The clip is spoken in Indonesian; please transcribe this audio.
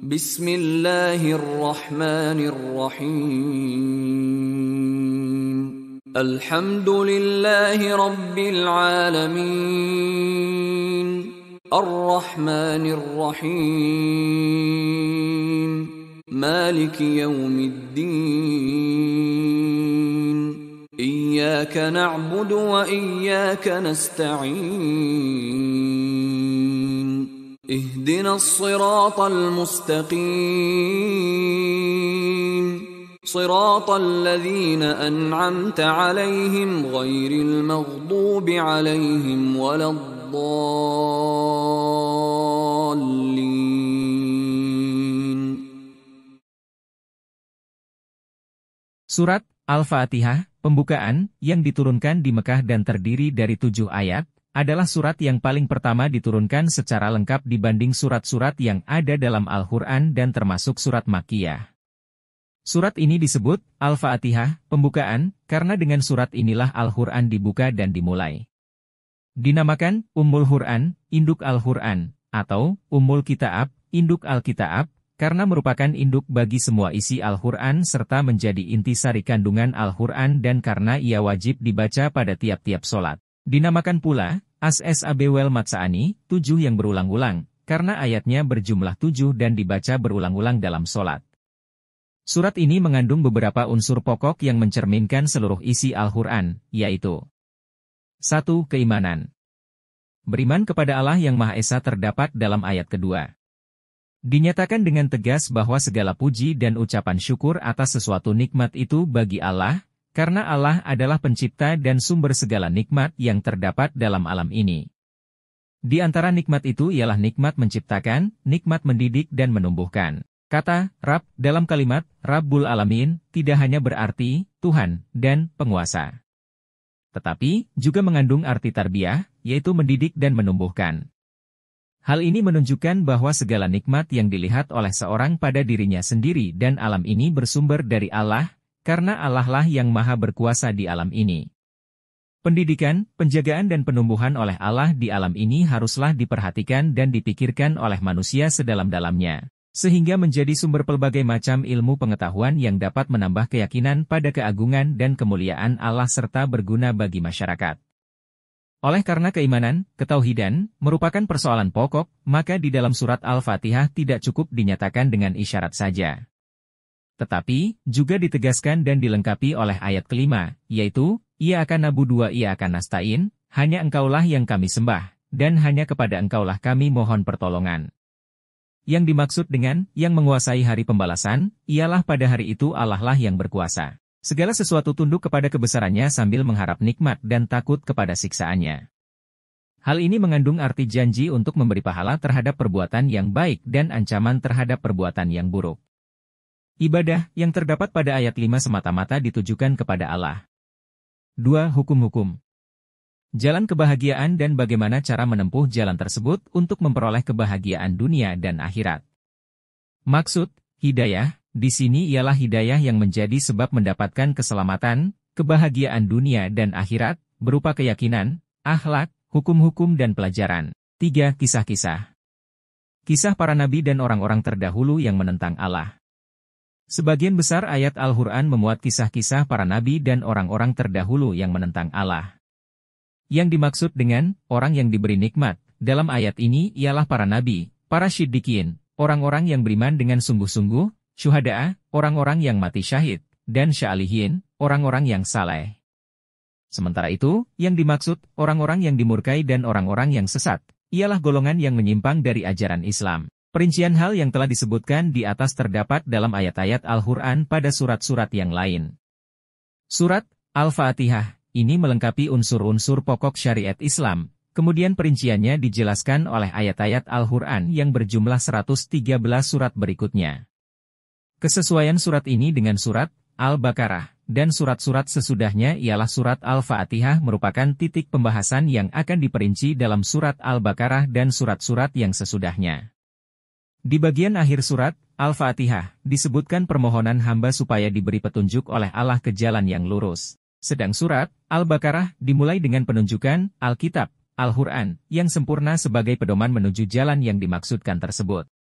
Bismillahirrahmanirrahim. Alhamdulillahi rabbil alamin. Ar-Rahmanir-Rahim. Maliki yaumiddin. Iyyaka na'budu wa iyyaka nasta'in. Ihdinas siratal mustaqim. Siratal ladzina an'amta 'alaihim ghairil maghdubi 'alaihim waladdallin. Surat Al-Fatihah, pembukaan, yang diturunkan di Mekah dan terdiri dari 7 ayat, adalah surat yang paling pertama diturunkan secara lengkap dibanding surat-surat yang ada dalam Al-Quran dan termasuk surat Makkiyah. Surat ini disebut Al-Fatihah, pembukaan, karena dengan surat inilah Al-Quran dibuka dan dimulai. Dinamakan Ummul Quran, induk Al-Quran, atau Ummul Kitab, induk Al-Kitab, karena merupakan induk bagi semua isi Al-Quran serta menjadi intisari kandungan Al-Quran dan karena ia wajib dibaca pada tiap-tiap sholat. Dinamakan pula As-Sab'ul Matsani, 7 yang berulang-ulang, karena ayatnya berjumlah 7 dan dibaca berulang-ulang dalam sholat. Surat ini mengandung beberapa unsur pokok yang mencerminkan seluruh isi Al-Quran, yaitu 1. Keimanan. Beriman kepada Allah yang Maha Esa terdapat dalam ayat kedua. Dinyatakan dengan tegas bahwa segala puji dan ucapan syukur atas sesuatu nikmat itu bagi Allah, karena Allah adalah pencipta dan sumber segala nikmat yang terdapat dalam alam ini. Di antara nikmat itu ialah nikmat menciptakan, nikmat mendidik dan menumbuhkan. Kata Rabb dalam kalimat Rabbul Alamin tidak hanya berarti Tuhan dan penguasa, tetapi juga mengandung arti tarbiyah, yaitu mendidik dan menumbuhkan. Hal ini menunjukkan bahwa segala nikmat yang dilihat oleh seorang pada dirinya sendiri dan alam ini bersumber dari Allah, karena Allah lah yang maha berkuasa di alam ini. Pendidikan, penjagaan dan penumbuhan oleh Allah di alam ini haruslah diperhatikan dan dipikirkan oleh manusia sedalam-dalamnya, sehingga menjadi sumber pelbagai macam ilmu pengetahuan yang dapat menambah keyakinan pada keagungan dan kemuliaan Allah serta berguna bagi masyarakat. Oleh karena keimanan, ketauhidan, merupakan persoalan pokok, maka di dalam surat Al-Fatihah tidak cukup dinyatakan dengan isyarat saja, tetapi juga ditegaskan dan dilengkapi oleh ayat kelima, yaitu, Ia akan nabudu wa ia akan nasta'in, hanya engkaulah yang kami sembah, dan hanya kepada engkaulah kami mohon pertolongan. Yang dimaksud dengan, yang menguasai hari pembalasan, ialah pada hari itu Allah lah yang berkuasa. Segala sesuatu tunduk kepada kebesarannya sambil mengharap nikmat dan takut kepada siksaannya. Hal ini mengandung arti janji untuk memberi pahala terhadap perbuatan yang baik dan ancaman terhadap perbuatan yang buruk. Ibadah yang terdapat pada ayat 5 semata-mata ditujukan kepada Allah. 2. Hukum-hukum. Jalan kebahagiaan dan bagaimana cara menempuh jalan tersebut untuk memperoleh kebahagiaan dunia dan akhirat. Maksud, hidayah, di sini ialah hidayah yang menjadi sebab mendapatkan keselamatan, kebahagiaan dunia dan akhirat, berupa keyakinan, akhlak, hukum-hukum dan pelajaran. 3. Kisah-kisah. Kisah para nabi dan orang-orang terdahulu yang menentang Allah. Sebagian besar ayat Al-Quran memuat kisah-kisah para nabi dan orang-orang terdahulu yang menentang Allah. Yang dimaksud dengan orang yang diberi nikmat dalam ayat ini ialah para nabi, para syiddiqin, orang-orang yang beriman dengan sungguh-sungguh, syuhada, orang-orang yang mati syahid, dan syalihin, orang-orang yang saleh. Sementara itu, yang dimaksud orang-orang yang dimurkai dan orang-orang yang sesat, ialah golongan yang menyimpang dari ajaran Islam. Perincian hal yang telah disebutkan di atas terdapat dalam ayat-ayat Al-Quran pada surat-surat yang lain. Surat Al-Fatihah ini melengkapi unsur-unsur pokok syariat Islam, kemudian perinciannya dijelaskan oleh ayat-ayat Al-Quran yang berjumlah 113 surat berikutnya. Kesesuaian surat ini dengan surat Al-Baqarah dan surat-surat sesudahnya ialah surat Al-Fatihah merupakan titik pembahasan yang akan diperinci dalam surat Al-Baqarah dan surat-surat yang sesudahnya. Di bagian akhir surat Al-Fatihah disebutkan permohonan hamba supaya diberi petunjuk oleh Allah ke jalan yang lurus. Sedang surat Al-Baqarah dimulai dengan penunjukan Alkitab, Al-Quran, yang sempurna sebagai pedoman menuju jalan yang dimaksudkan tersebut.